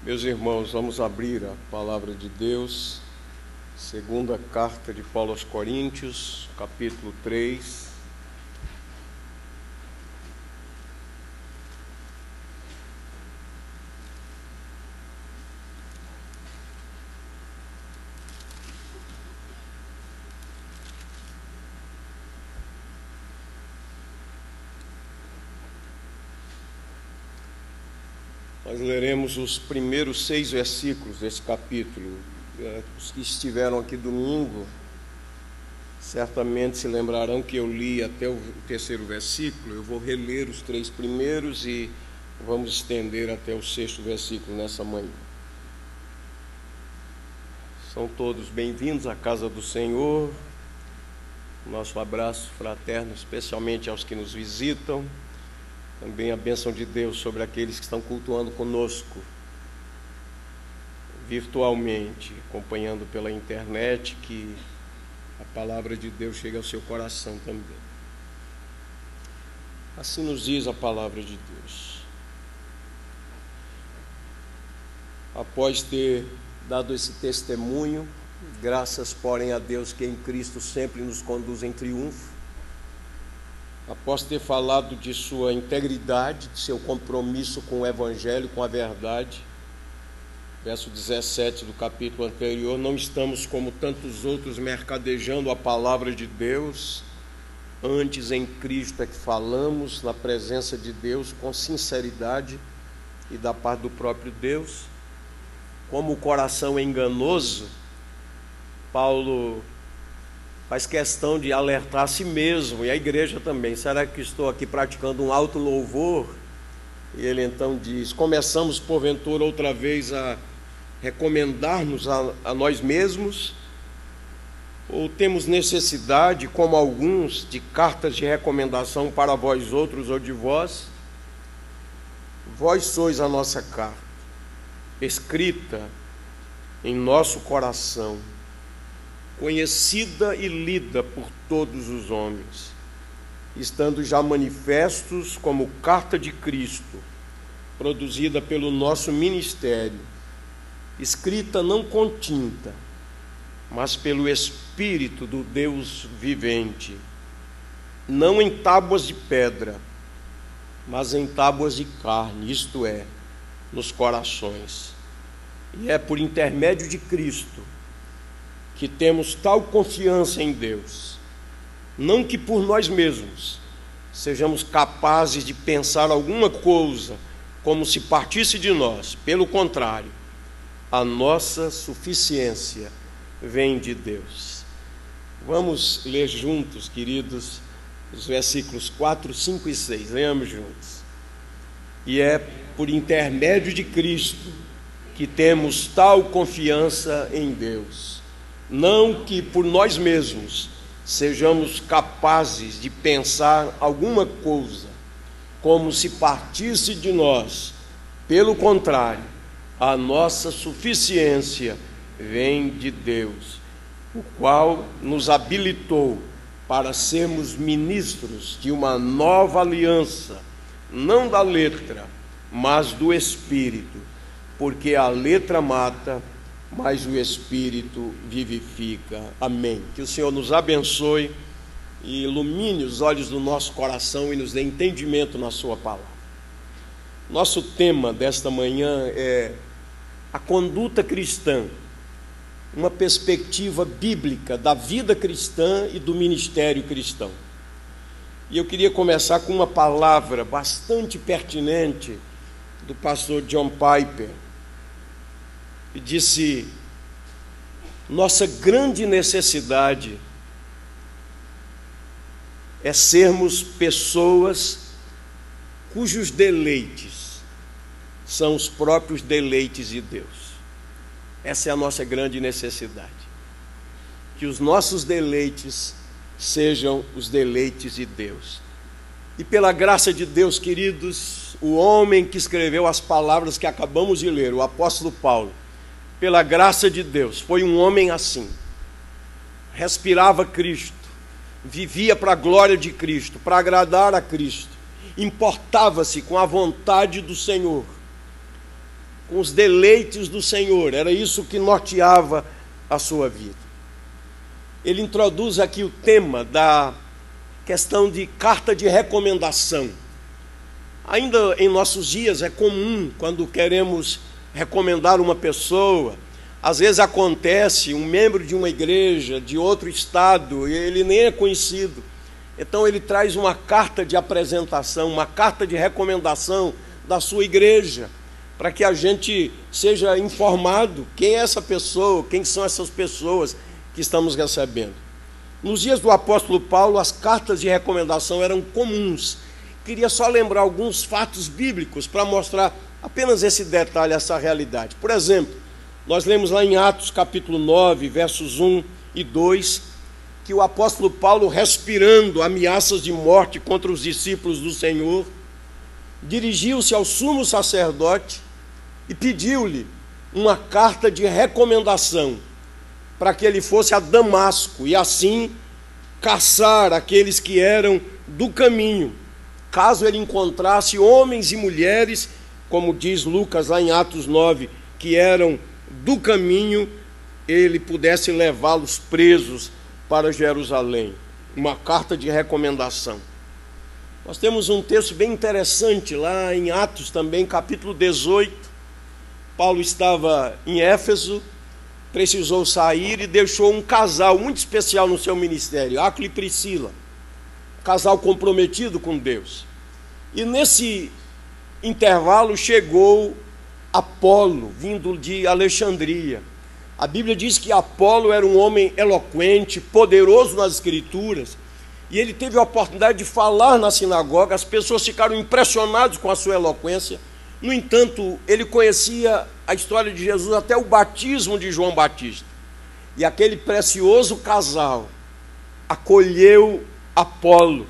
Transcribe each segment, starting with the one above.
Meus irmãos, vamos abrir a palavra de Deus, segunda carta de Paulo aos Coríntios, capítulo 3. Nós leremos os primeiros 6 versículos desse capítulo. Os que estiveram aqui domingo certamente se lembrarão que eu li até o 3º versículo. Eu vou reler os 3 primeiros e vamos estender até o 6º versículo nessa manhã. São todos bem-vindos à casa do Senhor. Nosso abraço fraterno, especialmente aos que nos visitam. Também a bênção de Deus sobre aqueles que estão cultuando conosco virtualmente, acompanhando pela internet, que a palavra de Deus chegue ao seu coração também. Assim nos diz a palavra de Deus. Após ter dado esse testemunho, graças, porém, a Deus que em Cristo sempre nos conduz em triunfo, após ter falado de sua integridade, de seu compromisso com o Evangelho, com a verdade, verso 17 do capítulo anterior, não estamos como tantos outros mercadejando a palavra de Deus, antes em Cristo é que falamos na presença de Deus com sinceridade e da parte do próprio Deus. Como o coração é enganoso, Paulo faz questão de alertar a si mesmo e a igreja também. Será que estou aqui praticando um alto louvor? E ele então diz: começamos porventura outra vez a recomendar-nos a nós mesmos? Ou temos necessidade, como alguns, de cartas de recomendação para vós outros ou de vós? Vós sois a nossa carta, escrita em nosso coração, conhecida e lida por todos os homens, estando já manifestos como carta de Cristo, produzida pelo nosso ministério, escrita não com tinta, mas pelo Espírito do Deus vivente, não em tábuas de pedra, mas em tábuas de carne, isto é, nos corações. E é por intermédio de Cristo que temos tal confiança em Deus, não que por nós mesmos sejamos capazes de pensar alguma coisa como se partisse de nós. Pelo contrário, a nossa suficiência vem de Deus. Vamos ler juntos, queridos, os versículos 4, 5 e 6. Leamos juntos. E é por intermédio de Cristo que temos tal confiança em Deus, não que por nós mesmos sejamos capazes de pensar alguma coisa como se partisse de nós. Pelo contrário, a nossa suficiência vem de Deus, o qual nos habilitou para sermos ministros de uma nova aliança, não da letra, mas do Espírito, porque a letra mata, mas o Espírito vivifica. Amém. Que o Senhor nos abençoe e ilumine os olhos do nosso coração e nos dê entendimento na sua palavra. Nosso tema desta manhã é a conduta cristã, uma perspectiva bíblica da vida cristã e do ministério cristão. E eu queria começar com uma palavra bastante pertinente do pastor John Piper. E disse: nossa grande necessidade é sermos pessoas cujos deleites são os próprios deleites de Deus. Essa é a nossa grande necessidade. Que os nossos deleites sejam os deleites de Deus. E pela graça de Deus, queridos, o homem que escreveu as palavras que acabamos de ler, o apóstolo Paulo, pela graça de Deus, foi um homem assim. Respirava Cristo, vivia para a glória de Cristo, para agradar a Cristo, importava-se com a vontade do Senhor. com os deleites do Senhor. Era isso que norteava a sua vida. Ele introduz aqui o tema da questão de carta de recomendação. Ainda em nossos dias é comum, quando queremos recomendar uma pessoa, às vezes acontece um membro de uma igreja, de outro estado, e ele nem é conhecido. Então ele traz uma carta de apresentação, uma carta de recomendação da sua igreja, para que a gente seja informado quem é essa pessoa, quem são essas pessoas que estamos recebendo. Nos dias do apóstolo Paulo, as cartas de recomendação eram comuns. Queria só lembrar alguns fatos bíblicos para mostrar apenas esse detalhe, essa realidade. Por exemplo, nós lemos lá em Atos capítulo 9, versos 1 e 2, que o apóstolo Paulo, respirando ameaças de morte contra os discípulos do Senhor, dirigiu-se ao sumo sacerdote e pediu-lhe uma carta de recomendação para que ele fosse a Damasco e assim caçar aqueles que eram do caminho, caso ele encontrasse homens e mulheres, como diz Lucas lá em Atos 9, que eram do caminho, ele pudesse levá-los presos para Jerusalém. Uma carta de recomendação. Nós temos um texto bem interessante lá em Atos também, capítulo 18. Paulo estava em Éfeso, precisou sair e deixou um casal muito especial no seu ministério, Áquila e Priscila, casal comprometido com Deus. E nesse intervalo chegou Apolo, vindo de Alexandria. A Bíblia diz que Apolo era um homem eloquente, poderoso nas Escrituras, e ele teve a oportunidade de falar na sinagoga. As pessoas ficaram impressionadas com a sua eloquência. No entanto, ele conhecia a história de Jesus até o batismo de João Batista. E aquele precioso casal acolheu Apolo.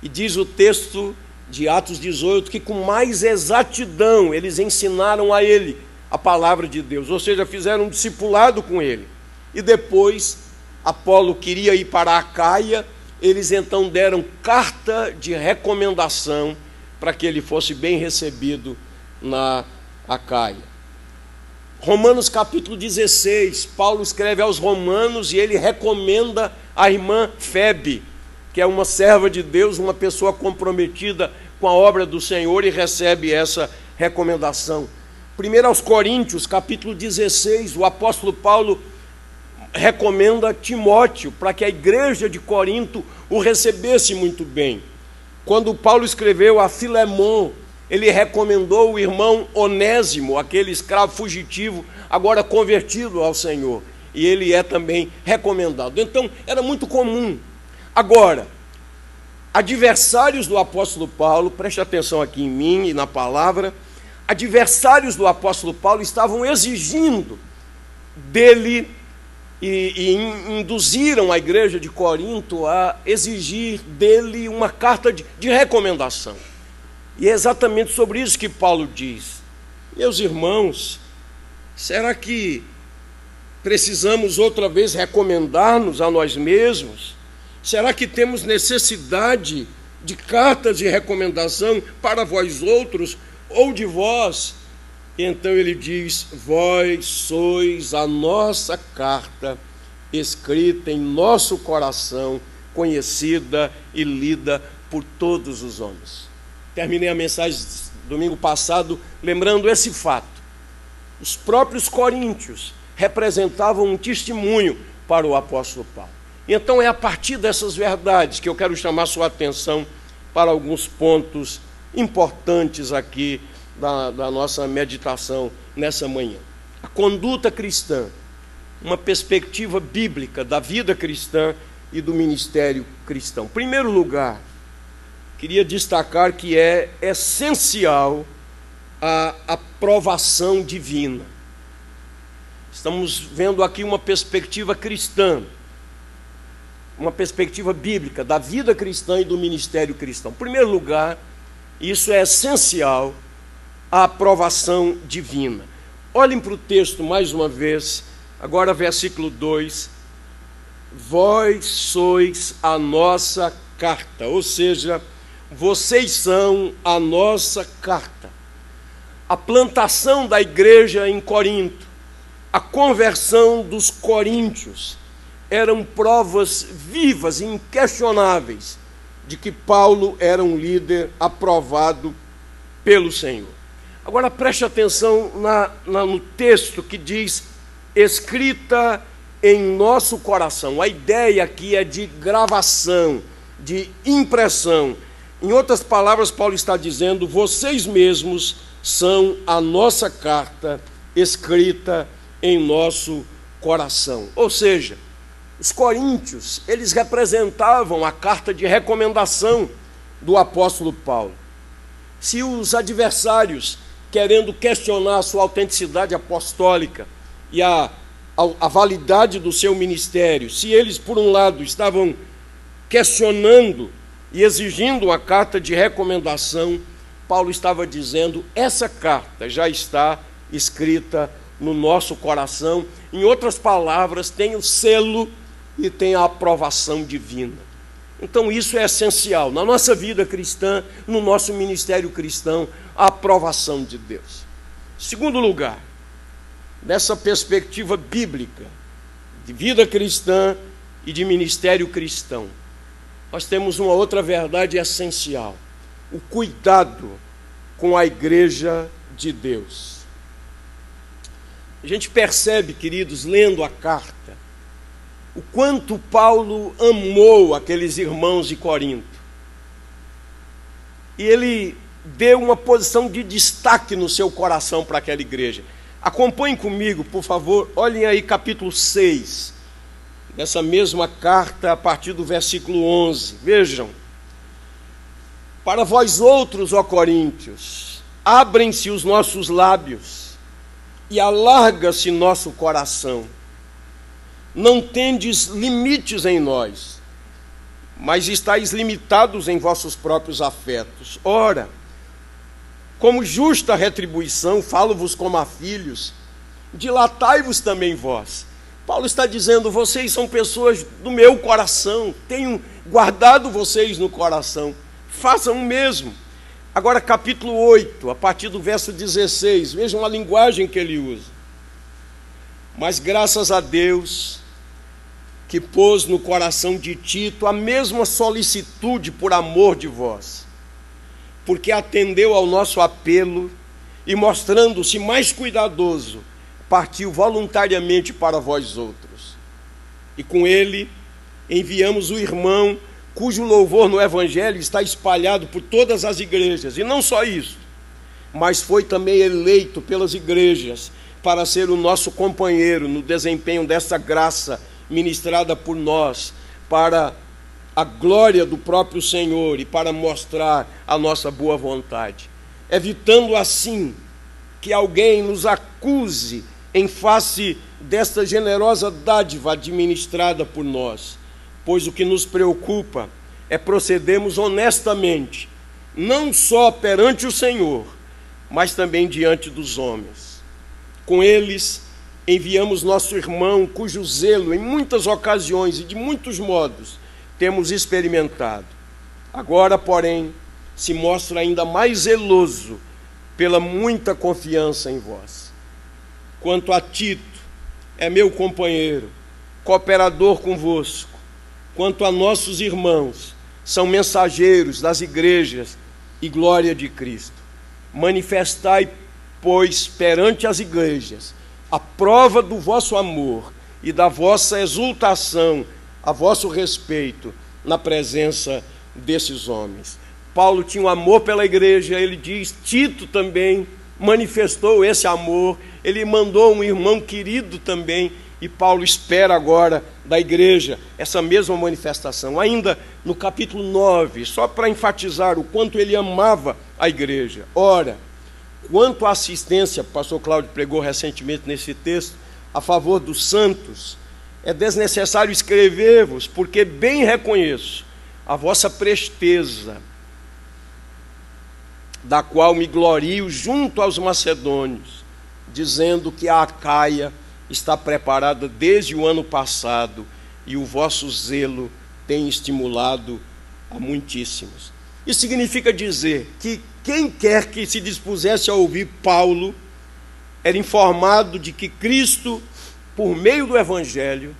E diz o texto de Atos 18 que com mais exatidão eles ensinaram a ele a palavra de Deus, ou seja, fizeram um discipulado com ele. E depois Apolo queria ir para a Acaia, eles então deram carta de recomendação para que ele fosse bem recebido na Acaia. Romanos capítulo 16, Paulo escreve aos romanos e ele recomenda a irmã Febe, que é uma serva de Deus, uma pessoa comprometida com a obra do Senhor, e recebe essa recomendação. 1 aos Coríntios, capítulo 16, o apóstolo Paulo recomenda Timóteo para que a igreja de Corinto o recebesse muito bem. Quando Paulo escreveu a Filemon, ele recomendou o irmão Onésimo, aquele escravo fugitivo, agora convertido ao Senhor. E ele é também recomendado. Então, era muito comum. Agora, adversários do apóstolo Paulo, preste atenção aqui em mim e na palavra, adversários do apóstolo Paulo estavam exigindo dele e induziram a igreja de Corinto a exigir dele uma carta de recomendação. E é exatamente sobre isso que Paulo diz: meus irmãos, será que precisamos outra vez recomendar-nos a nós mesmos? Será que temos necessidade de cartas de recomendação para vós outros ou de vós? Então ele diz: vós sois a nossa carta, escrita em nosso coração, conhecida e lida por todos os homens. Terminei a mensagem domingo passado lembrando esse fato. Os próprios coríntios representavam um testemunho para o apóstolo Paulo. Então é a partir dessas verdades que eu quero chamar sua atenção para alguns pontos importantes aqui da nossa meditação nessa manhã. A conduta cristã, uma perspectiva bíblica da vida cristã e do ministério cristão. Em primeiro lugar, queria destacar que é essencial a aprovação divina. Estamos vendo aqui uma perspectiva cristã, uma perspectiva bíblica da vida cristã e do ministério cristão. Em primeiro lugar, isso é essencial, a aprovação divina. Olhem para o texto mais uma vez, agora versículo 2. Vós sois a nossa carta, ou seja, vocês são a nossa carta. a plantação da igreja em Corinto, a conversão dos coríntios, eram provas vivas e inquestionáveis de que Paulo era um líder aprovado pelo Senhor. Agora preste atenção no texto que diz, escrita em nosso coração. A ideia aqui é de gravação, de impressão. Em outras palavras, Paulo está dizendo, vocês mesmos são a nossa carta escrita em nosso coração. Ou seja, os coríntios, eles representavam a carta de recomendação do apóstolo Paulo. Se os adversários, querendo questionar a sua autenticidade apostólica e a validade do seu ministério, se eles, por um lado, estavam questionando e exigindo uma carta de recomendação, Paulo estava dizendo, essa carta já está escrita no nosso coração. Em outras palavras, tem o selo e tem a aprovação divina. Então isso é essencial na nossa vida cristã, no nosso ministério cristão, a aprovação de Deus. Segundo lugar, nessa perspectiva bíblica de vida cristã e de ministério cristão, nós temos uma outra verdade essencial: o cuidado com a igreja de Deus. A gente percebe, queridos, lendo a carta, o quanto Paulo amou aqueles irmãos de Corinto. E ele deu uma posição de destaque no seu coração para aquela igreja. Acompanhem comigo, por favor, olhem aí capítulo 6, dessa mesma carta, a partir do versículo 11. Vejam. Para vós outros, ó coríntios, abrem-se os nossos lábios e alarga-se nosso coração. Não tendes limites em nós, mas estáis limitados em vossos próprios afetos. Ora, como justa retribuição, falo-vos como a filhos, dilatai-vos também vós. Paulo está dizendo, vocês são pessoas do meu coração, tenho guardado vocês no coração, façam o mesmo. Agora capítulo 8, a partir do verso 16, vejam a linguagem que ele usa. Mas graças a Deus, que pôs no coração de Tito a mesma solicitude por amor de vós, porque atendeu ao nosso apelo e, mostrando-se mais cuidadoso, partiu voluntariamente para vós outros. E com ele enviamos o irmão, cujo louvor no Evangelho está espalhado por todas as igrejas. E não só isso, mas foi também eleito pelas igrejas para ser o nosso companheiro no desempenho dessa graça ministrada por nós, para a glória do próprio Senhor e para mostrar a nossa boa vontade, evitando assim que alguém nos acuse em face desta generosa dádiva administrada por nós, pois o que nos preocupa é procedermos honestamente, não só perante o Senhor, mas também diante dos homens. Com eles enviamos nosso irmão, cujo zelo em muitas ocasiões e de muitos modos temos experimentado. Agora, porém, se mostra ainda mais zeloso pela muita confiança em vós. Quanto a Tito, é meu companheiro, cooperador convosco. Quanto a nossos irmãos, são mensageiros das igrejas e glória de Cristo. Manifestai, pois, perante as igrejas, a prova do vosso amor e da vossa exultação a vosso respeito na presença desses homens. Paulo tinha um amor pela igreja, ele diz, Tito também manifestou esse amor, ele mandou um irmão querido também, e Paulo espera agora da igreja essa mesma manifestação. Ainda no capítulo 9, só para enfatizar o quanto ele amava a igreja. Ora, quanto à assistência, o pastor Cláudio pregou recentemente nesse texto, a favor dos santos, é desnecessário escrever-vos, porque bem reconheço a vossa presteza, da qual me glorio junto aos macedônios, dizendo que a Acaia está preparada desde o ano passado e o vosso zelo tem estimulado a muitíssimos. Isso significa dizer que quem quer que se dispusesse a ouvir Paulo era informado de que Cristo, por meio do Evangelho,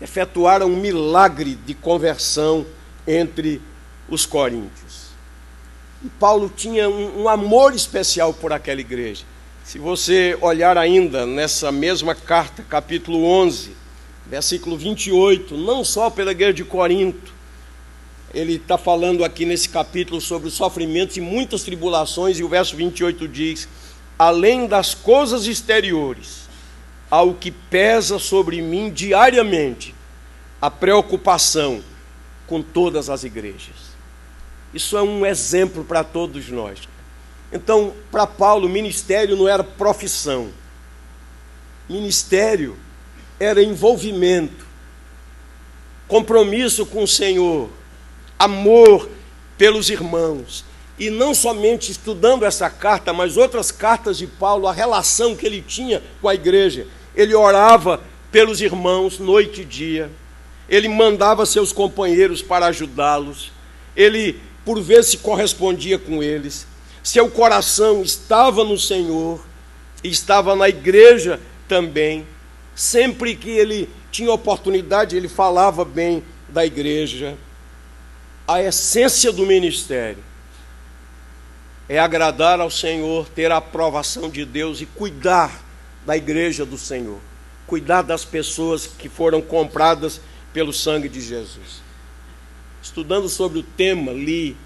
efetuara um milagre de conversão entre os coríntios. E Paulo tinha um amor especial por aquela igreja. Se você olhar ainda nessa mesma carta, capítulo 11, versículo 28, não só pela igreja de Corinto, ele está falando aqui nesse capítulo sobre os sofrimentos e muitas tribulações, e o verso 28 diz: além das coisas exteriores, há o que pesa sobre mim diariamente, a preocupação com todas as igrejas. Isso é um exemplo para todos nós. Então, para Paulo, ministério não era profissão. Ministério era envolvimento, compromisso com o Senhor, amor pelos irmãos. E não somente estudando essa carta, mas outras cartas de Paulo, a relação que ele tinha com a igreja. Ele orava pelos irmãos noite e dia. Ele mandava seus companheiros para ajudá-los. Ele, por vezes, se correspondia com eles. Seu coração estava no Senhor e estava na igreja também. Sempre que ele tinha oportunidade, ele falava bem da igreja. A essência do ministério é agradar ao Senhor, ter a aprovação de Deus e cuidar da igreja do Senhor. Cuidar das pessoas que foram compradas pelo sangue de Jesus. Estudando sobre o tema, li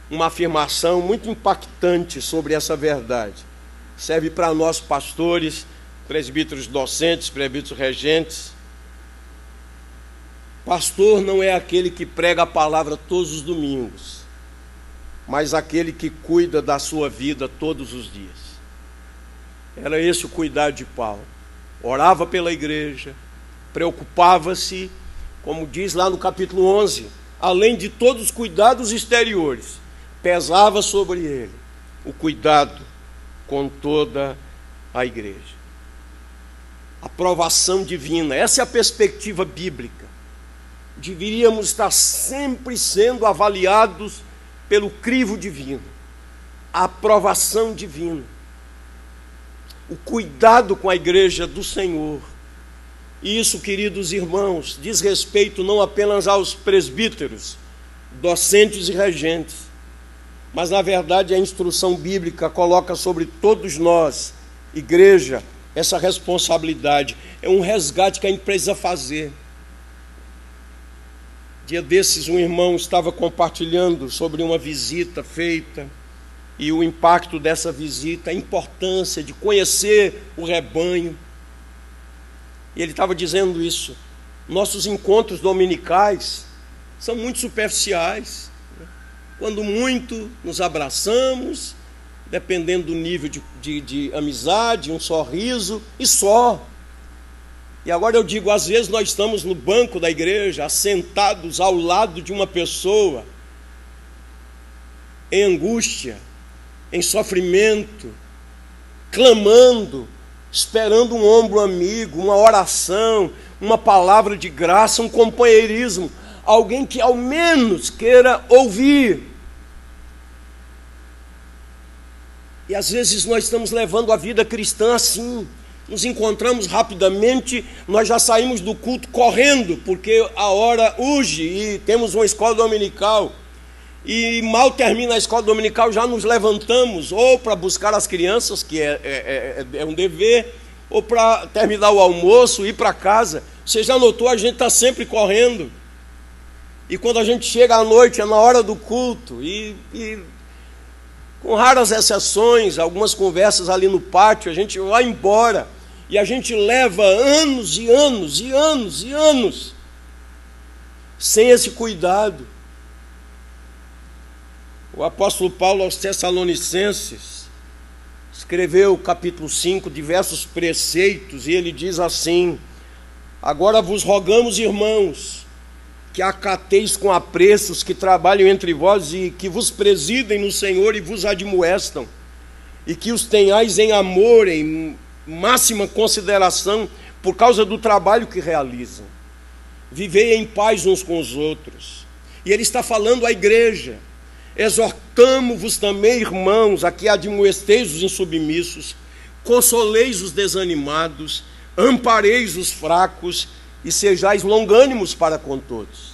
uma afirmação muito impactante sobre essa verdade. Serve para nós pastores, presbíteros docentes, presbíteros regentes. Pastor não é aquele que prega a palavra todos os domingos, mas aquele que cuida da sua vida todos os dias. Era esse o cuidado de Paulo. Orava pela igreja, preocupava-se, como diz lá no capítulo 11, além de todos os cuidados exteriores, pesava sobre ele o cuidado com toda a igreja. Aprovação divina, essa é a perspectiva bíblica. Deveríamos estar sempre sendo avaliados pelo crivo divino, a aprovação divina, o cuidado com a igreja do Senhor. E isso, queridos irmãos, diz respeito não apenas aos presbíteros, docentes e regentes, mas na verdade a instrução bíblica coloca sobre todos nós, igreja, essa responsabilidade. É um resgate que a gente precisa fazer. Dia desses um irmão estava compartilhando sobre uma visita feita e o impacto dessa visita, a importância de conhecer o rebanho. E ele estava dizendo isso: nossos encontros dominicais são muito superficiais. Quando muito, nos abraçamos, dependendo do nível de amizade, um sorriso e só. E agora eu digo, às vezes nós estamos no banco da igreja, assentados ao lado de uma pessoa, em angústia, em sofrimento, clamando, esperando um ombro amigo, uma oração, uma palavra de graça, um companheirismo, alguém que ao menos queira ouvir. E às vezes nós estamos levando a vida cristã assim. Nos encontramos rapidamente, nós já saímos do culto correndo, porque a hora urge e temos uma escola dominical. E mal termina a escola dominical, já nos levantamos, ou para buscar as crianças, que é um dever, ou para terminar o almoço, ir para casa. Você já notou, a gente está sempre correndo. E quando a gente chega à noite, é na hora do culto, e com raras exceções, algumas conversas ali no pátio, a gente vai embora, e a gente leva anos e anos e anos e anos sem esse cuidado. O apóstolo Paulo aos Tessalonicenses escreveu, capítulo 5, diversos preceitos, e ele diz assim: agora vos rogamos, irmãos, que acateis com apreço os que trabalham entre vós e que vos presidem no Senhor e vos admoestam, e que os tenhais em amor, em máxima consideração, por causa do trabalho que realizam. Vivei em paz uns com os outros. E ele está falando à igreja. Exortamo-vos também, irmãos, a que admoesteis os insubmissos, consoleis os desanimados, ampareis os fracos e sejais longânimos para com todos.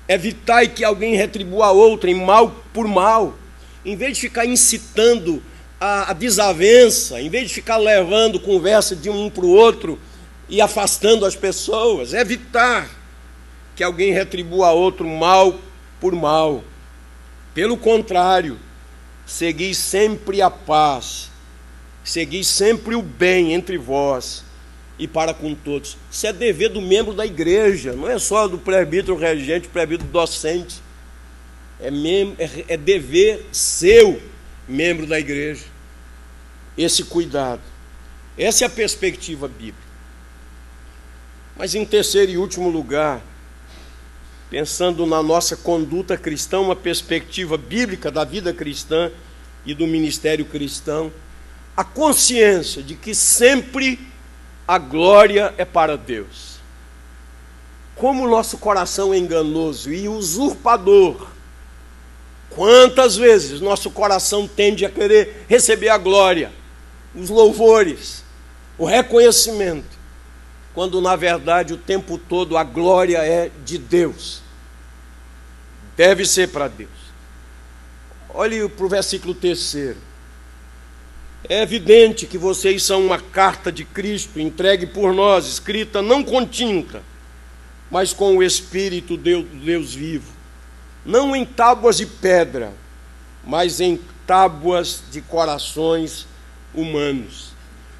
Evitai que alguém retribua a outrem mal por mal, em vez de ficar incitando a desavença, em vez de ficar levando conversa de um para o outro e afastando as pessoas. Evitar que alguém retribua a outro mal por mal. Pelo contrário, segui sempre a paz, segui sempre o bem entre vós e para com todos. Isso é dever do membro da igreja, não é só do presbítero regente, presbítero docente. É dever seu, membro da igreja, esse cuidado. Essa é a perspectiva bíblica. Mas em terceiro e último lugar, pensando na nossa conduta cristã, uma perspectiva bíblica da vida cristã e do ministério cristão, a consciência de que sempre a glória é para Deus. Como o nosso coração é enganoso e usurpador, quantas vezes nosso coração tende a querer receber a glória, os louvores, o reconhecimento, quando na verdade o tempo todo a glória é de Deus. Deve ser para Deus. Olhe para o versículo 3. É evidente que vocês são uma carta de Cristo, entregue por nós, escrita não com tinta, mas com o Espírito de Deus vivo, não em tábuas de pedra, mas em tábuas de corações humanos.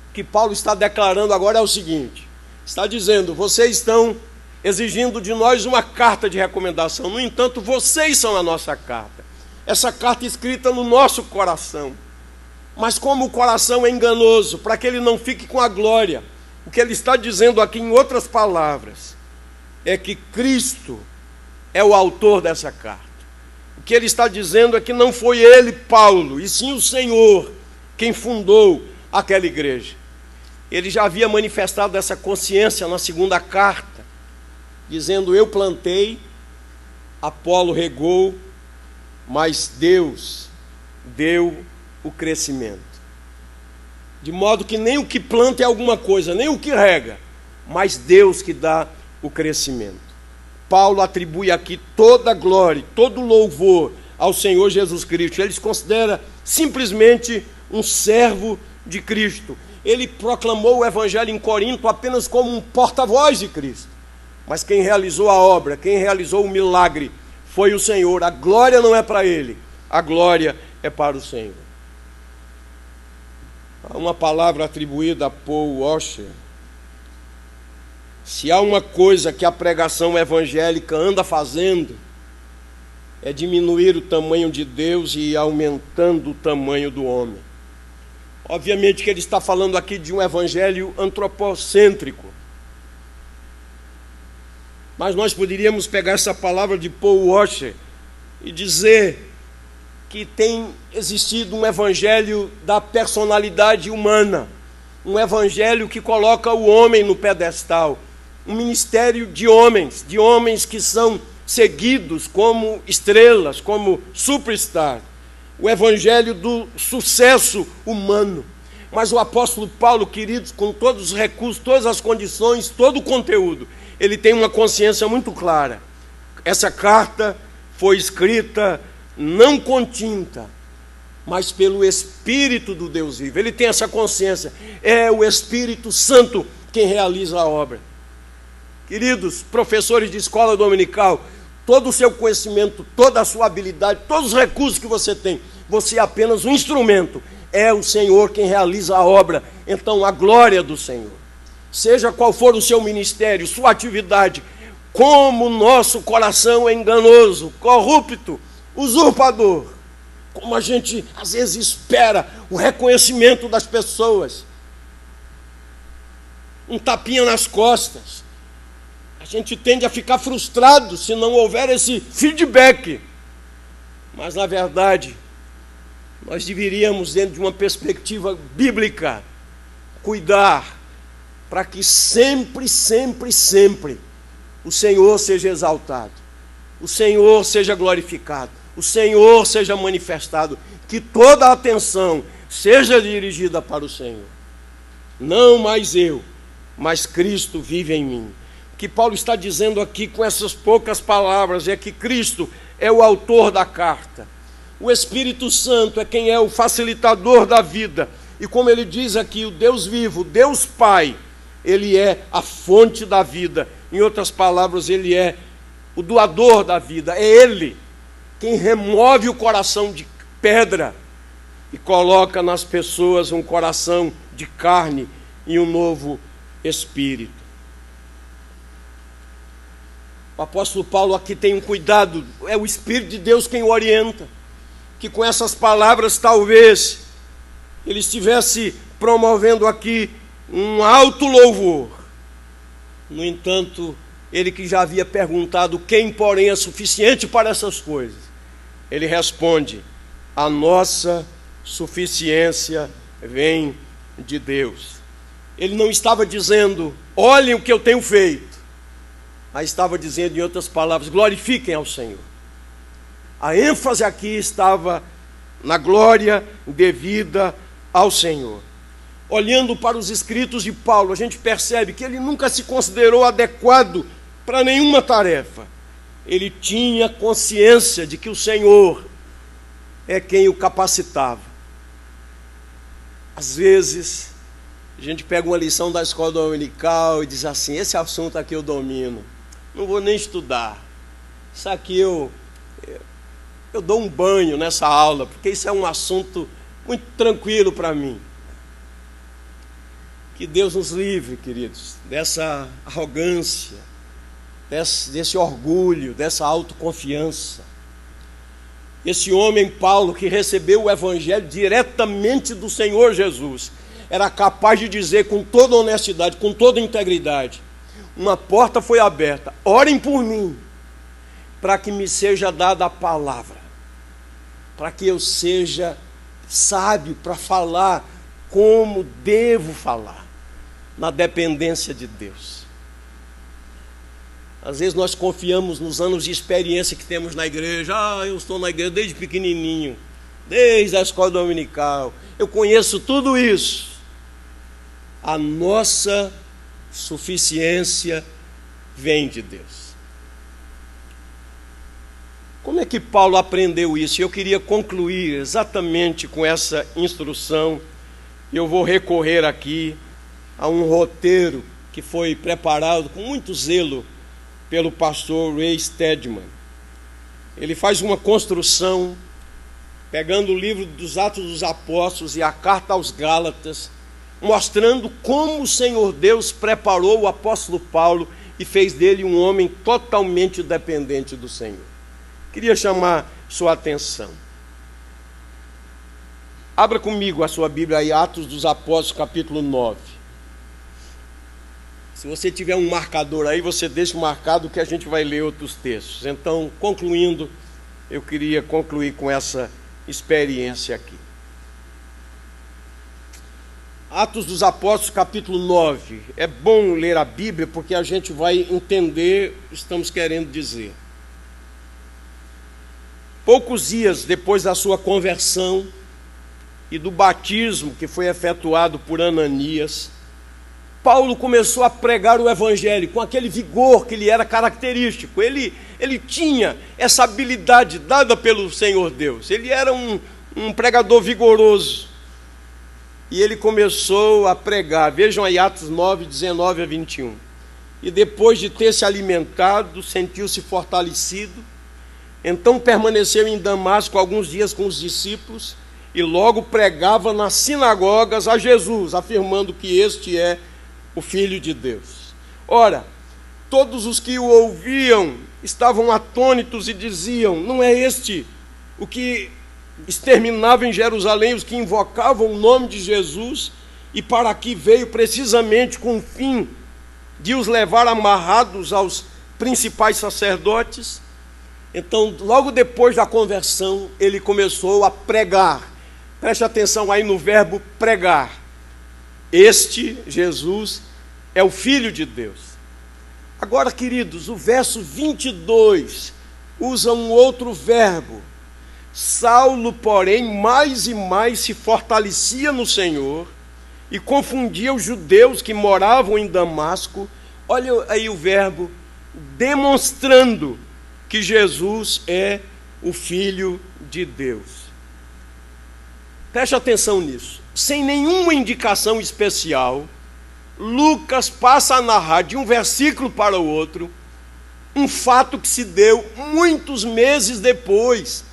O que Paulo está declarando agora é o seguinte: está dizendo, vocês estão exigindo de nós uma carta de recomendação, no entanto, vocês são a nossa carta. Essa carta escrita no nosso coração. Mas como o coração é enganoso, para que ele não fique com a glória, o que ele está dizendo aqui, em outras palavras, é que Cristo é o autor dessa carta. O que ele está dizendo é que não foi ele, Paulo, e sim o Senhor, quem fundou aquela igreja. Ele já havia manifestado essa consciência na segunda carta, dizendo, eu plantei, Apolo regou, mas Deus deu o crescimento. De modo que nem o que planta é alguma coisa, nem o que rega, mas Deus que dá o crescimento. Paulo atribui aqui toda a glória, todo o louvor ao Senhor Jesus Cristo. Ele se considera simplesmente um servo de Cristo. Ele proclamou o evangelho em Corinto apenas como um porta-voz de Cristo. Mas quem realizou a obra, quem realizou o milagre, foi o Senhor. A glória não é para ele, a glória é para o Senhor. Há uma palavra atribuída a Paul Washer. Se há uma coisa que a pregação evangélica anda fazendo, é diminuir o tamanho de Deus e ir aumentando o tamanho do homem. Obviamente que ele está falando aqui de um evangelho antropocêntrico. Mas nós poderíamos pegar essa palavra de Paul Washer e dizer que tem existido um evangelho da personalidade humana, um evangelho que coloca o homem no pedestal, um ministério de homens que são seguidos como estrelas, como superstar, o evangelho do sucesso humano. Mas o apóstolo Paulo, queridos, com todos os recursos, todas as condições, todo o conteúdo, ele tem uma consciência muito clara. Essa carta foi escrita não com tinta, mas pelo Espírito do Deus vivo. Ele tem essa consciência. É o Espírito Santo quem realiza a obra. Queridos professores de escola dominical, todo o seu conhecimento, toda a sua habilidade, todos os recursos que você tem, você é apenas um instrumento. É o Senhor quem realiza a obra. Então, a glória do Senhor. Seja qual for o seu ministério, sua atividade, como o nosso coração é enganoso, corrupto, usurpador, como a gente às vezes espera o reconhecimento das pessoas, um tapinha nas costas. A gente tende a ficar frustrado se não houver esse feedback. Mas na verdade, nós deveríamos, dentro de uma perspectiva bíblica, cuidar para que sempre, sempre, sempre o Senhor seja exaltado, o Senhor seja glorificado, o Senhor seja manifestado, que toda a atenção seja dirigida para o Senhor. Não mais eu, mas Cristo vive em mim. O que Paulo está dizendo aqui com essas poucas palavras é que Cristo é o autor da carta. O Espírito Santo é quem é o facilitador da vida. E como ele diz aqui, o Deus vivo, Deus Pai, ele é a fonte da vida. Em outras palavras, ele é o doador da vida. É ele quem remove o coração de pedra e coloca nas pessoas um coração de carne e um novo espírito. O apóstolo Paulo aqui tem um cuidado, é o Espírito de Deus quem o orienta, que com essas palavras talvez ele estivesse promovendo aqui um alto louvor. No entanto, ele que já havia perguntado quem, porém, é suficiente para essas coisas, ele responde: a nossa suficiência vem de Deus. Ele não estava dizendo, olhem o que eu tenho feito, mas estava dizendo, em outras palavras, glorifiquem ao Senhor. A ênfase aqui estava na glória devida ao Senhor. Olhando para os escritos de Paulo, a gente percebe que ele nunca se considerou adequado para nenhuma tarefa. Ele tinha consciência de que o Senhor é quem o capacitava. Às vezes, a gente pega uma lição da escola dominical e diz assim, esse assunto aqui eu domino, não vou nem estudar. Isso aqui eu dou um banho nessa aula, porque isso é um assunto muito tranquilo para mim. Que Deus nos livre, queridos, dessa arrogância, desse orgulho, dessa autoconfiança. Esse homem, Paulo, que recebeu o Evangelho diretamente do Senhor Jesus, era capaz de dizer com toda honestidade, com toda integridade, uma porta foi aberta, orem por mim, para que me seja dada a palavra, para que eu seja sábio para falar como devo falar, na dependência de Deus. Às vezes nós confiamos nos anos de experiência que temos na igreja. Eu estou na igreja desde pequenininho, desde a escola dominical, eu conheço tudo isso. A nossa suficiência vem de Deus. Como é que Paulo aprendeu isso? Eu queria concluir exatamente com essa instrução. Eu vou recorrer aqui a um roteiro que foi preparado com muito zelo pelo pastor Ray Stedman. Ele faz uma construção, pegando o livro dos Atos dos Apóstolos e a carta aos Gálatas, mostrando como o Senhor Deus preparou o apóstolo Paulo e fez dele um homem totalmente dependente do Senhor. Queria chamar sua atenção. Abra comigo a sua Bíblia aí, Atos dos Apóstolos, capítulo 9. Se você tiver um marcador aí, você deixa marcado que a gente vai ler outros textos. Então, concluindo, eu queria concluir com essa experiência aqui. Atos dos Apóstolos, capítulo 9. É bom ler a Bíblia porque a gente vai entender o que estamos querendo dizer. Poucos dias depois da sua conversão e do batismo que foi efetuado por Ananias, Paulo começou a pregar o Evangelho com aquele vigor que lhe era característico. Ele tinha essa habilidade dada pelo Senhor Deus. Ele era um pregador vigoroso. E ele começou a pregar. Vejam aí Atos 9, 19 a 21. E depois de ter se alimentado, sentiu-se fortalecido. Então permaneceu em Damasco alguns dias com os discípulos e logo pregava nas sinagogas a Jesus, afirmando que este é o Filho de Deus. Ora, todos os que o ouviam estavam atônitos e diziam, não é este o que exterminava em Jerusalém os que invocavam o nome de Jesus e para aqui veio precisamente com o fim de os levar amarrados aos principais sacerdotes? Então, logo depois da conversão, ele começou a pregar. Preste atenção aí no verbo pregar. Este, Jesus, é o Filho de Deus. Agora, queridos, o verso 22 usa um outro verbo, Saulo, porém, mais e mais se fortalecia no Senhor e confundia os judeus que moravam em Damasco. Olha aí o verbo, demonstrando que Jesus é o Filho de Deus. Preste atenção nisso. Sem nenhuma indicação especial, Lucas passa a narrar de um versículo para o outro um fato que se deu muitos meses depois,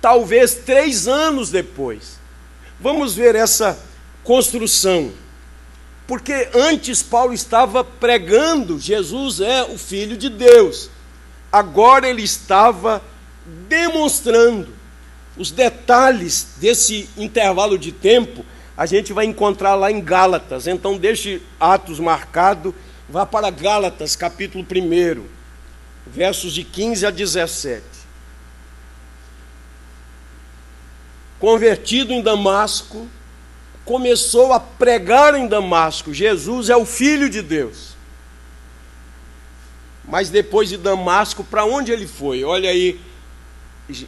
talvez 3 anos depois. Vamos ver essa construção. Porque antes Paulo estava pregando, Jesus é o Filho de Deus. Agora ele estava demonstrando. Os detalhes desse intervalo de tempo a gente vai encontrar lá em Gálatas. Então deixe Atos marcado, vá para Gálatas, capítulo 1, versos de 15 a 17. Convertido em Damasco, começou a pregar em Damasco: Jesus é o Filho de Deus. Mas depois de Damasco, para onde ele foi? Olha aí,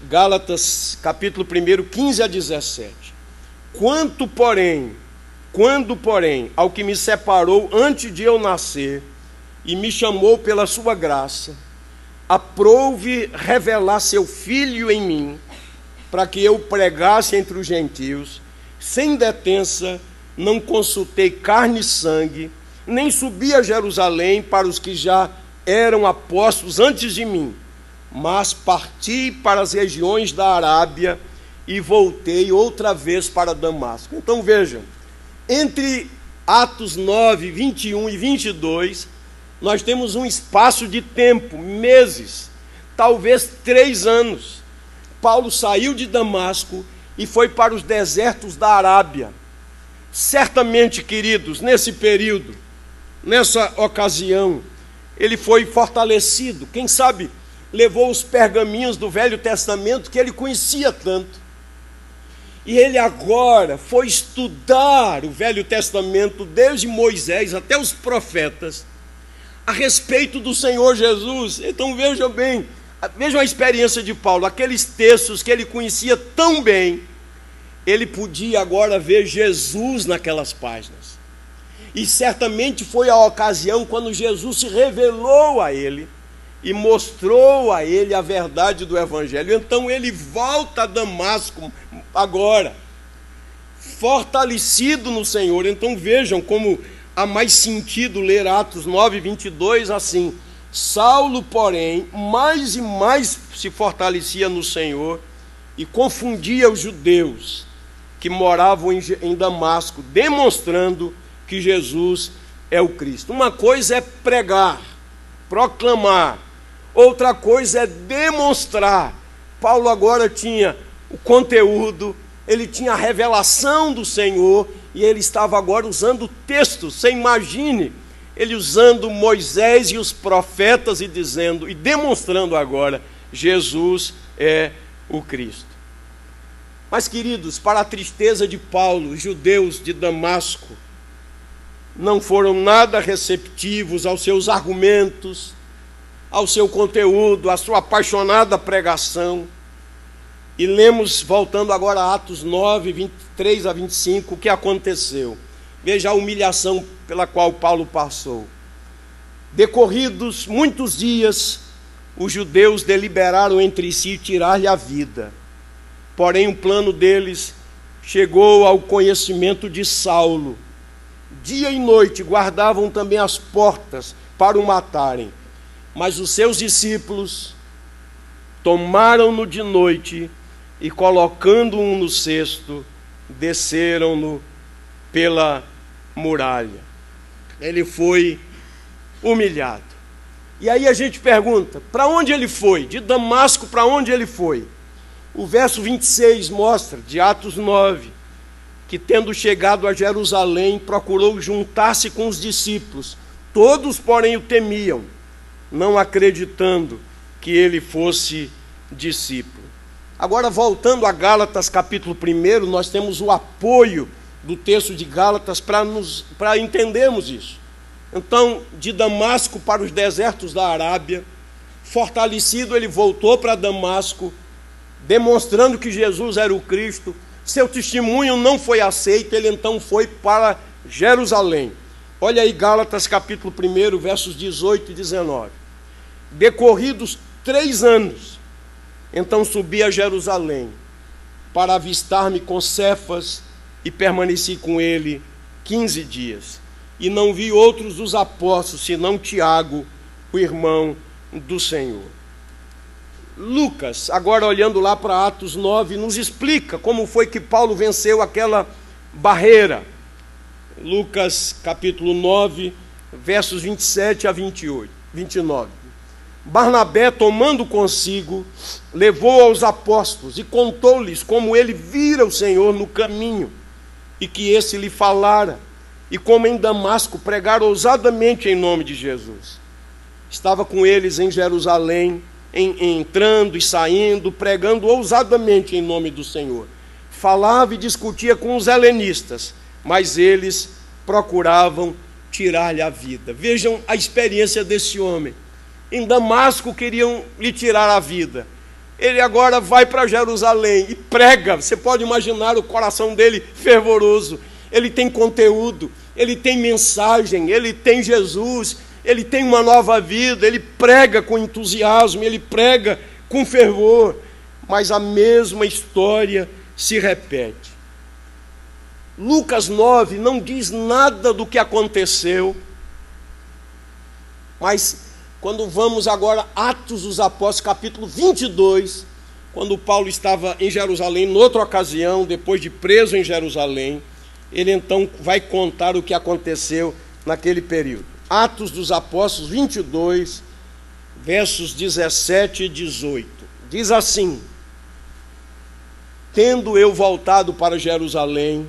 Gálatas, capítulo 1, 15 a 17. Quando, porém, ao que me separou antes de eu nascer e me chamou pela sua graça, aprouve revelar seu Filho em mim, para que eu pregasse entre os gentios, sem detença, não consultei carne e sangue, nem subi a Jerusalém para os que já eram apóstolos antes de mim, mas parti para as regiões da Arábia e voltei outra vez para Damasco. Então vejam, entre Atos 9, 21 e 22, nós temos um espaço de tempo, meses, talvez 3 anos. Paulo saiu de Damasco e foi para os desertos da Arábia. Certamente, queridos, nesse período, nessa ocasião, ele foi fortalecido. Quem sabe levou os pergaminhos do Velho Testamento que ele conhecia tanto. E ele agora foi estudar o Velho Testamento, desde Moisés até os profetas, a respeito do Senhor Jesus. Então vejam bem, vejam a experiência de Paulo, aqueles textos que ele conhecia tão bem, ele podia agora ver Jesus naquelas páginas. E certamente foi a ocasião quando Jesus se revelou a ele e mostrou a ele a verdade do Evangelho. Então ele volta a Damasco agora, fortalecido no Senhor. Então vejam como há mais sentido ler Atos 9, 22 assim: Saulo, porém, mais e mais se fortalecia no Senhor e confundia os judeus que moravam em Damasco, demonstrando que Jesus é o Cristo. Uma coisa é pregar, proclamar, outra coisa é demonstrar. Paulo agora tinha o conteúdo, ele tinha a revelação do Senhor e ele estava agora usando textos. Você imagine ele usando Moisés e os profetas e dizendo e demonstrando agora: Jesus é o Cristo. Mas, queridos, para a tristeza de Paulo, os judeus de Damasco não foram nada receptivos aos seus argumentos, ao seu conteúdo, à sua apaixonada pregação. E lemos, voltando agora a Atos 9, 23 a 25, o que aconteceu. Veja a humilhação pela qual Paulo passou. Decorridos muitos dias, os judeus deliberaram entre si tirar-lhe a vida. Porém, o plano deles chegou ao conhecimento de Saulo. Dia e noite guardavam também as portas para o matarem. Mas os seus discípulos tomaram-no de noite e, colocando-o no cesto, desceram-no pela muralha. Ele foi humilhado. E aí a gente pergunta, para onde ele foi? De Damasco, para onde ele foi? O verso 26 mostra, de Atos 9, que tendo chegado a Jerusalém, procurou juntar-se com os discípulos. Todos, porém, o temiam, não acreditando que ele fosse discípulo. Agora, voltando a Gálatas, capítulo 1, nós temos o apoio do texto de Gálatas para entendermos isso. Então, de Damasco para os desertos da Arábia, fortalecido, ele voltou para Damasco, demonstrando que Jesus era o Cristo. Seu testemunho não foi aceito, ele então foi para Jerusalém. Olha aí Gálatas capítulo 1, versos 18 e 19. Decorridos 3 anos, então subi a Jerusalém para avistar-me com Cefas e permaneci com ele 15 dias. E não vi outros dos apóstolos, senão Tiago, o irmão do Senhor. Lucas, agora olhando lá para Atos 9, nos explica como foi que Paulo venceu aquela barreira. Lucas capítulo 9, versos 27 a 29. Barnabé, tomando consigo, levou aos apóstolos e contou-lhes como ele vira o Senhor no caminho, e que esse lhe falara, e como em Damasco pregara ousadamente em nome de Jesus. Estava com eles em Jerusalém, entrando e saindo, pregando ousadamente em nome do Senhor. Falava e discutia com os helenistas, mas eles procuravam tirar-lhe a vida. Vejam a experiência desse homem. Em Damasco queriam lhe tirar a vida. Ele agora vai para Jerusalém e prega. Você pode imaginar o coração dele fervoroso. Ele tem conteúdo, ele tem mensagem, ele tem Jesus, ele tem uma nova vida, ele prega com entusiasmo, ele prega com fervor, mas a mesma história se repete. Lucas 9 não diz nada do que aconteceu, mas quando vamos agora a Atos dos Apóstolos, capítulo 22, quando Paulo estava em Jerusalém, noutra ocasião, depois de preso em Jerusalém, ele então vai contar o que aconteceu naquele período. Atos dos Apóstolos 22, versos 17 e 18. Diz assim: tendo eu voltado para Jerusalém,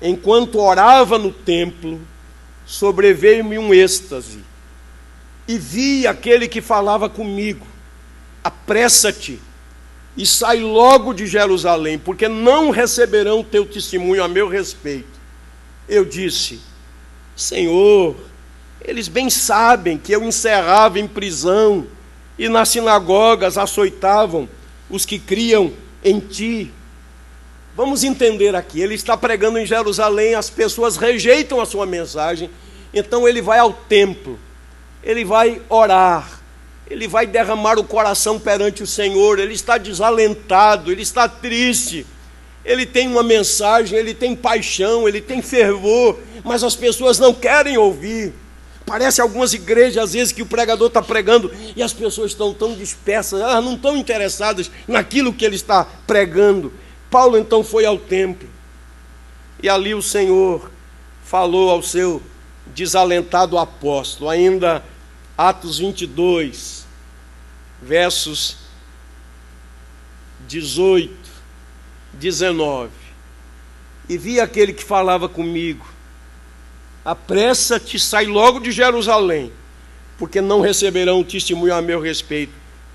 enquanto orava no templo, sobreveio-me um êxtase, e vi aquele que falava comigo: apressa-te e sai logo de Jerusalém, porque não receberão teu testemunho a meu respeito. Eu disse: Senhor, eles bem sabem que eu encerrava em prisão e nas sinagogas açoitavam os que criam em ti. Vamos entender aqui, ele está pregando em Jerusalém, as pessoas rejeitam a sua mensagem, então ele vai ao templo, ele vai orar, ele vai derramar o coração perante o Senhor, ele está desalentado, ele está triste, ele tem uma mensagem, ele tem paixão, ele tem fervor, mas as pessoas não querem ouvir. Parece algumas igrejas, às vezes, que o pregador está pregando e as pessoas estão tão dispersas, elas não estão interessadas naquilo que ele está pregando. Paulo então foi ao templo e ali o Senhor falou ao seu desalentado apóstolo. Ainda Atos 22, versos 18, 19. E vi aquele que falava comigo: apressa-te, sai logo de Jerusalém, porque não receberão o testemunho a meu respeito.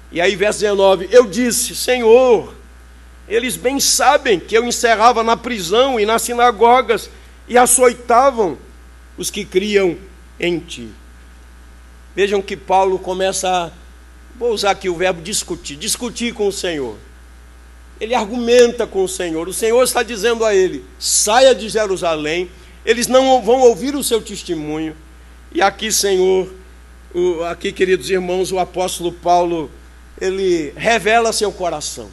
E aí verso 19, eu disse: Senhor, eles bem sabem que eu encerrava na prisão e nas sinagogas e açoitavam os que criam em ti. Vejam que Paulo começa a, vou usar aqui o verbo discutir com o Senhor. Ele argumenta com o Senhor está dizendo a ele: saia de Jerusalém, eles não vão ouvir o seu testemunho. E aqui, Senhor, aqui, queridos irmãos, o apóstolo Paulo, ele revela seu coração.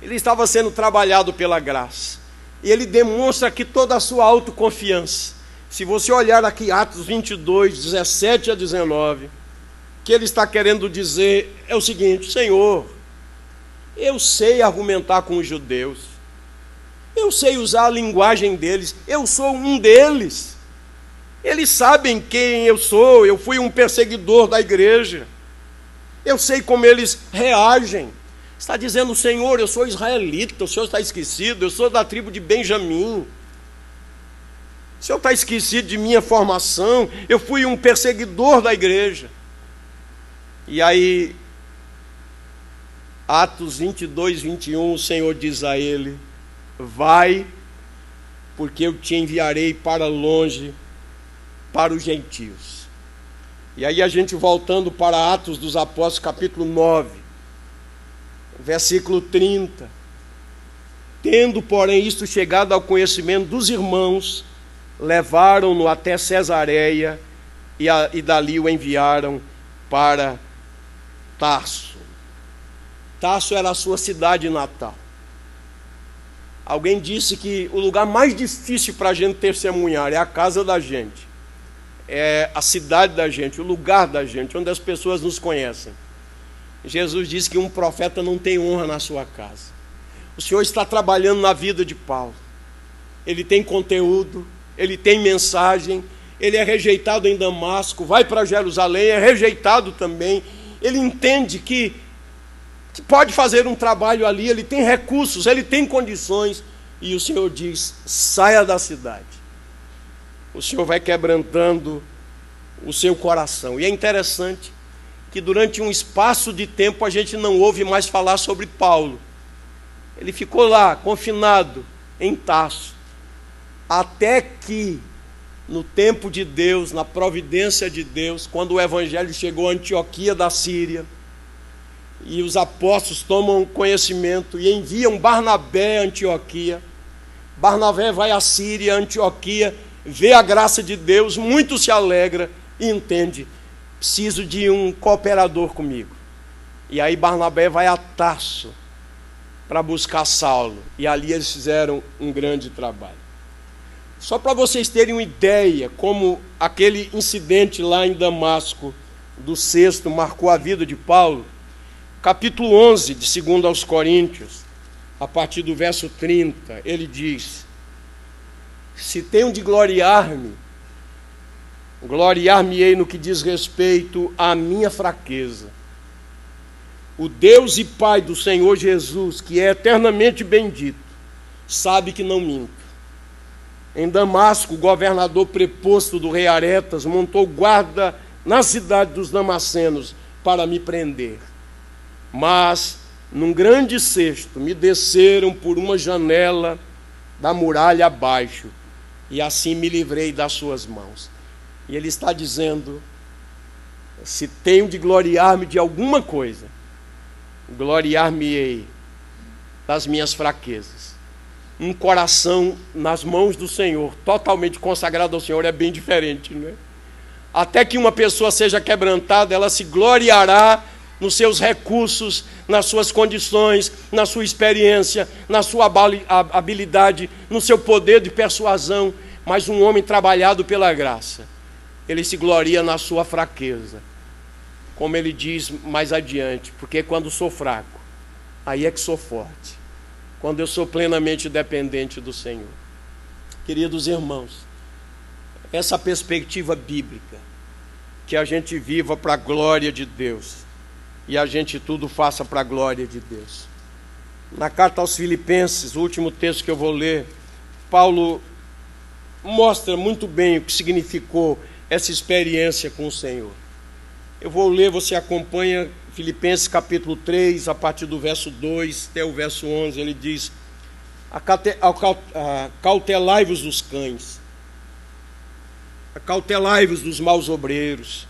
Ele estava sendo trabalhado pela graça, e ele demonstra aqui toda a sua autoconfiança. Se você olhar aqui Atos 22, 17 a 19, o que ele está querendo dizer é o seguinte: Senhor, eu sei argumentar com os judeus, eu sei usar a linguagem deles, eu sou um deles, eles sabem quem eu sou, eu fui um perseguidor da igreja, eu sei como eles reagem. Está dizendo: Senhor, eu sou israelita, o Senhor está esquecido, eu sou da tribo de Benjamim, o Senhor está esquecido de minha formação, eu fui um perseguidor da igreja. E aí, Atos 22, 21, o Senhor diz a ele: vai, porque eu te enviarei para longe, para os gentios. E aí a gente voltando para Atos dos Apóstolos, capítulo 9, Versículo 30. Tendo, porém, isto chegado ao conhecimento dos irmãos, levaram-no até Cesareia e dali o enviaram para Tarso. Tarso era a sua cidade natal. Alguém disse que o lugar mais difícil para a gente testemunhar é a casa da gente, é a cidade da gente, o lugar da gente, onde as pessoas nos conhecem. Jesus disse que um profeta não tem honra na sua casa. O Senhor está trabalhando na vida de Paulo. Ele tem conteúdo, ele tem mensagem, ele é rejeitado em Damasco, vai para Jerusalém, é rejeitado também. Ele entende que pode fazer um trabalho ali, ele tem recursos, ele tem condições. E o Senhor diz: saia da cidade. O Senhor vai quebrantando o seu coração. E é interessante que durante um espaço de tempo a gente não ouve mais falar sobre Paulo. Ele ficou lá, confinado, em Tarso, até que, no tempo de Deus, na providência de Deus, quando o evangelho chegou a Antioquia da Síria, e os apóstolos tomam conhecimento e enviam Barnabé a Antioquia. Barnabé vai à Síria, Antioquia, vê a graça de Deus, muito se alegra e entende: preciso de um cooperador comigo. E aí Barnabé vai a Tarso para buscar Saulo, e ali eles fizeram um grande trabalho. Só para vocês terem uma ideia como aquele incidente lá em Damasco do cesto marcou a vida de Paulo, capítulo 11 de 2 aos Coríntios, a partir do verso 30, ele diz: se tenho de gloriar-me, gloriar-me-ei no que diz respeito à minha fraqueza. O Deus e Pai do Senhor Jesus, que é eternamente bendito, sabe que não minto. Em Damasco, o governador preposto do rei Aretas montou guarda na cidade dos Damascenos para me prender. Mas, num grande cesto, me desceram por uma janela da muralha abaixo, e assim me livrei das suas mãos. E ele está dizendo: se tenho de gloriar-me de alguma coisa, gloriar-me-ei das minhas fraquezas. Um coração nas mãos do Senhor, totalmente consagrado ao Senhor, é bem diferente, não é? Até que uma pessoa seja quebrantada, ela se gloriará nos seus recursos, nas suas condições, na sua experiência, na sua habilidade, no seu poder de persuasão. Mas um homem trabalhado pela graça, ele se gloria na sua fraqueza. Como ele diz mais adiante: porque quando sou fraco, aí é que sou forte. Quando eu sou plenamente dependente do Senhor. Queridos irmãos, essa perspectiva bíblica, que a gente viva para a glória de Deus, e a gente tudo faça para a glória de Deus. Na carta aos Filipenses, o último texto que eu vou ler, Paulo mostra muito bem o que significou essa experiência com o Senhor. Eu vou ler, você acompanha, Filipenses capítulo 3, a partir do verso 2 até o verso 11, ele diz: acautelai-vos dos cães, acautelai-vos dos maus obreiros,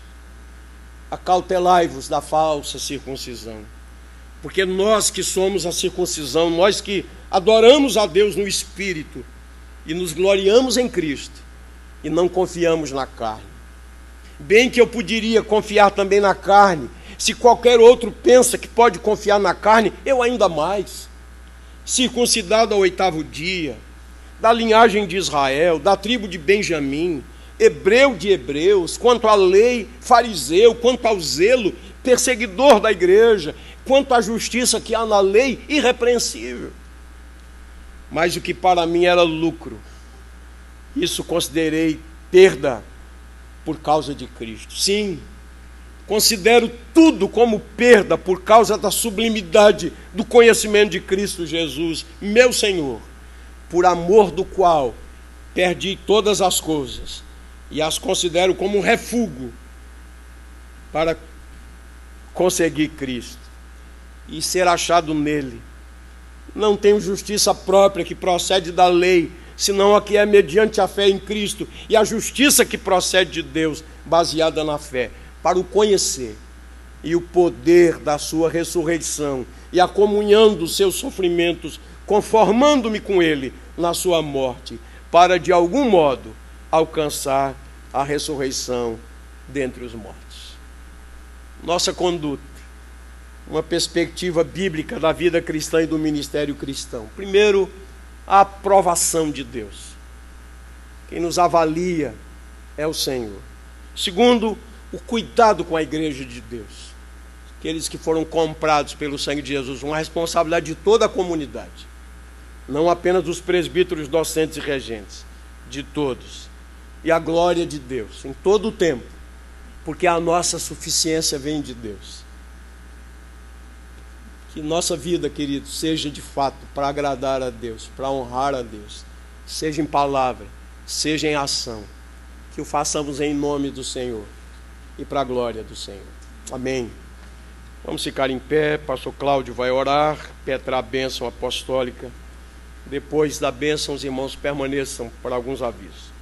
acautelai-vos da falsa circuncisão. Porque nós que somos a circuncisão, nós que adoramos a Deus no Espírito e nos gloriamos em Cristo e não confiamos na carne. Bem que eu poderia confiar também na carne. Se qualquer outro pensa que pode confiar na carne, eu ainda mais. Circuncidado ao 8º dia, da linhagem de Israel, da tribo de Benjamim, hebreu de hebreus, quanto à lei, fariseu, quanto ao zelo, perseguidor da igreja, quanto à justiça que há na lei, irrepreensível. Mas o que para mim era lucro, isso considerei perda por causa de Cristo. Sim, considero tudo como perda por causa da sublimidade do conhecimento de Cristo Jesus, meu Senhor, por amor do qual perdi todas as coisas e as considero como um refúgio para conseguir Cristo e ser achado nele. Não tenho justiça própria que procede da lei, senão a que é mediante a fé em Cristo, e a justiça que procede de Deus, baseada na fé, para o conhecer e o poder da sua ressurreição e a comunhão dos seus sofrimentos, conformando-me com ele na sua morte, para de algum modo alcançar a ressurreição dentre os mortos. Nossa conduta, uma perspectiva bíblica da vida cristã e do ministério cristão. Primeiro, a aprovação de Deus. Quem nos avalia é o Senhor. Segundo, o cuidado com a igreja de Deus. Aqueles que foram comprados pelo sangue de Jesus, uma responsabilidade de toda a comunidade. Não apenas dos presbíteros, docentes e regentes, de todos. E a glória de Deus, em todo o tempo, porque a nossa suficiência vem de Deus. Que nossa vida, queridos, seja de fato para agradar a Deus, para honrar a Deus, seja em palavra, seja em ação, que o façamos em nome do Senhor e para a glória do Senhor. Amém. Vamos ficar em pé, pastor Cláudio vai orar, petrar a bênção apostólica. Depois da bênção, os irmãos permaneçam para alguns avisos.